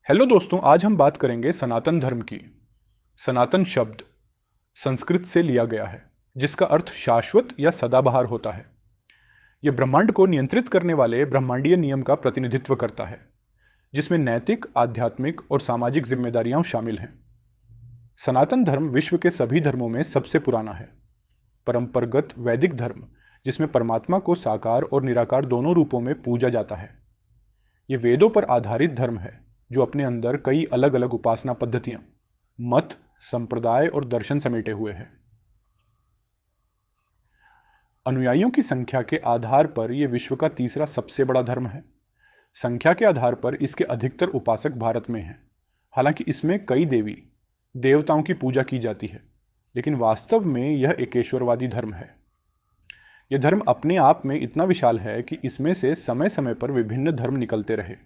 Hello दोस्तों, आज हम बात करेंगे सनातन धर्म की। सनातन शब्द संस्कृत से लिया गया है, जिसका अर्थ शाश्वत या सदाबहार होता है। यह ब्रह्मांड को नियंत्रित करने वाले ब्रह्मांडीय नियम का प्रतिनिधित्व करता है, जिसमें नैतिक, आध्यात्मिक और सामाजिक जिम्मेदारियां शामिल हैं। सनातन धर्म विश्व के सभी धर्मों में सबसे पुराना है। परंपरागत वैदिक धर्म, जिसमें परमात्मा को साकार और निराकार दोनों रूपों में पूजा जाता है। ये वेदों पर आधारित धर्म है, जो अपने अंदर कई अलग अलग उपासना पद्धतियां, मत, संप्रदाय और दर्शन समेटे हुए हैं। अनुयायियों की संख्या के आधार पर यह विश्व का तीसरा सबसे बड़ा धर्म है। संख्या के आधार पर इसके अधिकतर उपासक भारत में हैं। हालांकि इसमें कई देवी देवताओं की पूजा की जाती है, लेकिन वास्तव में यह एकेश्वरवादी धर्म है। यह धर्म अपने आप में इतना विशाल है कि इसमें से समय समय पर विभिन्न धर्म निकलते रहे।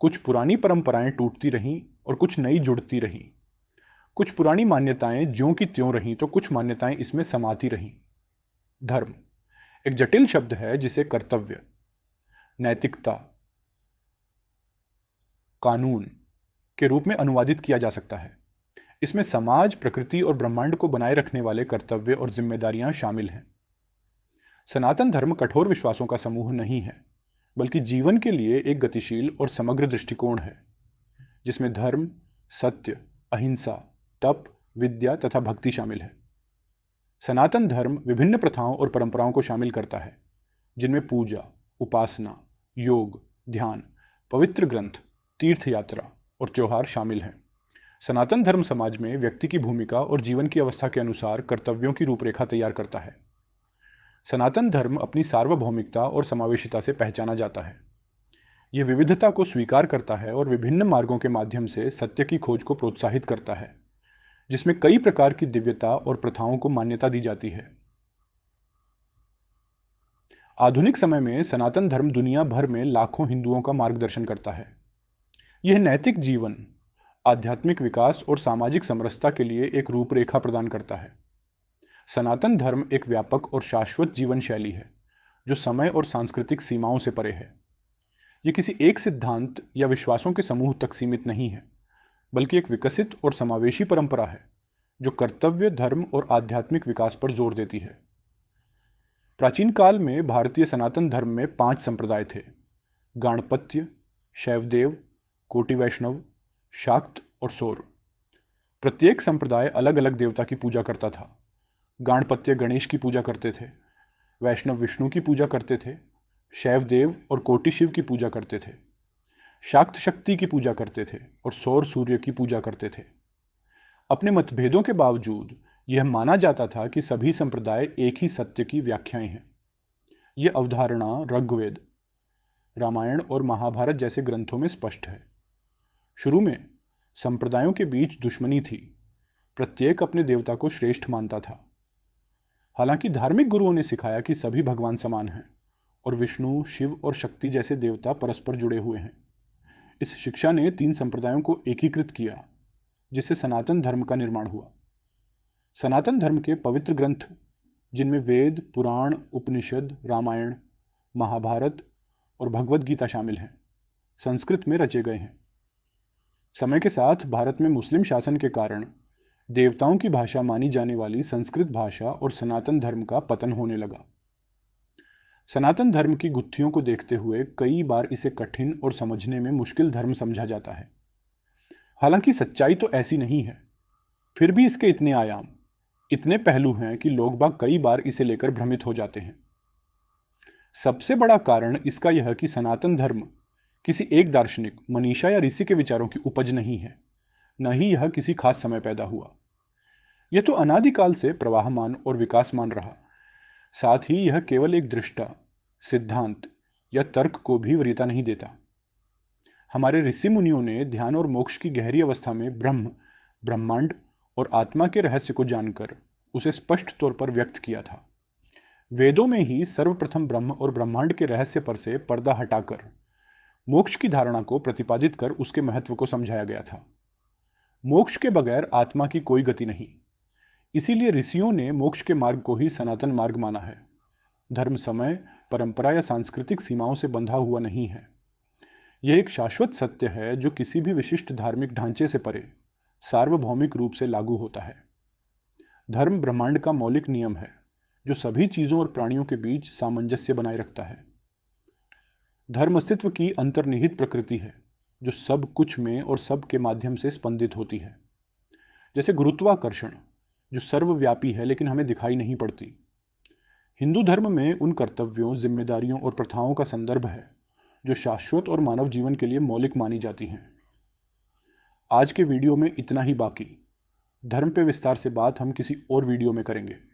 कुछ पुरानी परंपराएं टूटती रहीं और कुछ नई जुड़ती रहीं। कुछ पुरानी मान्यताएं ज्यों की त्यों रहीं तो कुछ मान्यताएं इसमें समाती रहीं। धर्म एक जटिल शब्द है, जिसे कर्तव्य, नैतिकता, कानून के रूप में अनुवादित किया जा सकता है। इसमें समाज, प्रकृति और ब्रह्मांड को बनाए रखने वाले कर्तव्य और जिम्मेदारियां शामिल हैं। सनातन धर्म कठोर विश्वासों का समूह नहीं है, बल्कि जीवन के लिए एक गतिशील और समग्र दृष्टिकोण है, जिसमें धर्म, सत्य, अहिंसा, तप, विद्या तथा भक्ति शामिल है। सनातन धर्म विभिन्न प्रथाओं और परंपराओं को शामिल करता है, जिनमें पूजा, उपासना, योग, ध्यान, पवित्र ग्रंथ, तीर्थ यात्रा और त्योहार शामिल हैं। सनातन धर्म समाज में व्यक्ति की भूमिका और जीवन की अवस्था के अनुसार कर्तव्यों की रूपरेखा तैयार करता है। सनातन धर्म अपनी सार्वभौमिकता और समावेशिता से पहचाना जाता है। यह विविधता को स्वीकार करता है और विभिन्न मार्गों के माध्यम से सत्य की खोज को प्रोत्साहित करता है, जिसमें कई प्रकार की दिव्यता और प्रथाओं को मान्यता दी जाती है। आधुनिक समय में सनातन धर्म दुनिया भर में लाखों हिंदुओं का मार्गदर्शन करता है। यह नैतिक जीवन, आध्यात्मिक विकास और सामाजिक समरसता के लिए एक रूपरेखा प्रदान करता है। सनातन धर्म एक व्यापक और शाश्वत जीवन शैली है, जो समय और सांस्कृतिक सीमाओं से परे है। यह किसी एक सिद्धांत या विश्वासों के समूह तक सीमित नहीं है, बल्कि एक विकसित और समावेशी परंपरा है, जो कर्तव्य, धर्म और आध्यात्मिक विकास पर जोर देती है। प्राचीन काल में भारतीय सनातन धर्म में 5 संप्रदाय थे: गाणपत्य, शैवदेव, कोटि वैष्णव, शाक्त और सौर। प्रत्येक संप्रदाय अलग अलग देवता की पूजा करता था। गाणपत्य गणेश की पूजा करते थे, वैष्णव विष्णु की पूजा करते थे, शैवदेव और कोटि शिव की पूजा करते थे, शाक्त शक्ति की पूजा करते थे और सौर सूर्य की पूजा करते थे। अपने मतभेदों के बावजूद यह माना जाता था कि सभी संप्रदाय एक ही सत्य की व्याख्याएं हैं। यह अवधारणा ऋग्वेद, रामायण और महाभारत जैसे ग्रंथों में स्पष्ट है। शुरू में संप्रदायों के बीच दुश्मनी थी, प्रत्येक अपने देवता को श्रेष्ठ मानता था। हालांकि धार्मिक गुरुओं ने सिखाया कि सभी भगवान समान हैं और विष्णु, शिव और शक्ति जैसे देवता परस्पर जुड़े हुए हैं। इस शिक्षा ने 3 संप्रदायों को एकीकृत किया, जिससे सनातन धर्म का निर्माण हुआ। सनातन धर्म के पवित्र ग्रंथ, जिनमें वेद, पुराण, उपनिषद, रामायण, महाभारत और भगवद गीता शामिल हैं, संस्कृत में रचे गए हैं। समय के साथ भारत में मुस्लिम शासन के कारण देवताओं की भाषा मानी जाने वाली संस्कृत भाषा और सनातन धर्म का पतन होने लगा। सनातन धर्म की गुत्थियों को देखते हुए कई बार इसे कठिन और समझने में मुश्किल धर्म समझा जाता है। हालांकि सच्चाई तो ऐसी नहीं है, फिर भी इसके इतने आयाम, इतने पहलू हैं कि लोग बाग कई बार इसे लेकर भ्रमित हो जाते हैं। सबसे बड़ा कारण इसका यह कि सनातन धर्म किसी एक दार्शनिक, मनीषा या ऋषि के विचारों की उपज नहीं है, न ही यह किसी खास समय पैदा हुआ। यह तो अनादिकाल से प्रवाहमान और विकासमान रहा। साथ ही यह केवल एक दृष्टा, सिद्धांत या तर्क को भी वरीयता नहीं देता। हमारे ऋषि मुनियों ने ध्यान और मोक्ष की गहरी अवस्था में ब्रह्म, ब्रह्मांड और आत्मा के रहस्य को जानकर उसे स्पष्ट तौर पर व्यक्त किया था। वेदों में ही सर्वप्रथम ब्रह्म और ब्रह्मांड के रहस्य पर से पर्दा हटाकर मोक्ष की धारणा को प्रतिपादित कर उसके महत्व को समझाया गया था। मोक्ष के बगैर आत्मा की कोई गति नहीं। इसीलिए ऋषियों ने मोक्ष के मार्ग को ही सनातन मार्ग माना है। धर्म समय, परंपरा या सांस्कृतिक सीमाओं से बंधा हुआ नहीं है। यह एक शाश्वत सत्य है जो किसी भी विशिष्ट धार्मिक ढांचे से परे सार्वभौमिक रूप से लागू होता है। धर्म ब्रह्मांड का मौलिक नियम है जो सभी चीज़ों और प्राणियों के बीच सामंजस्य बनाए रखता है। धर्म अस्तित्व की अंतर्निहित प्रकृति है जो सब कुछ में और सब के माध्यम से स्पंदित होती है। जैसे गुरुत्वाकर्षण जो सर्वव्यापी है लेकिन हमें दिखाई नहीं पड़ती। हिंदू धर्म में उन कर्तव्यों, जिम्मेदारियों और प्रथाओं का संदर्भ है जो शाश्वत और मानव जीवन के लिए मौलिक मानी जाती हैं। आज के वीडियो में इतना ही बाकी। धर्म पे विस्तार से बात हम किसी और वीडियो में करेंगे।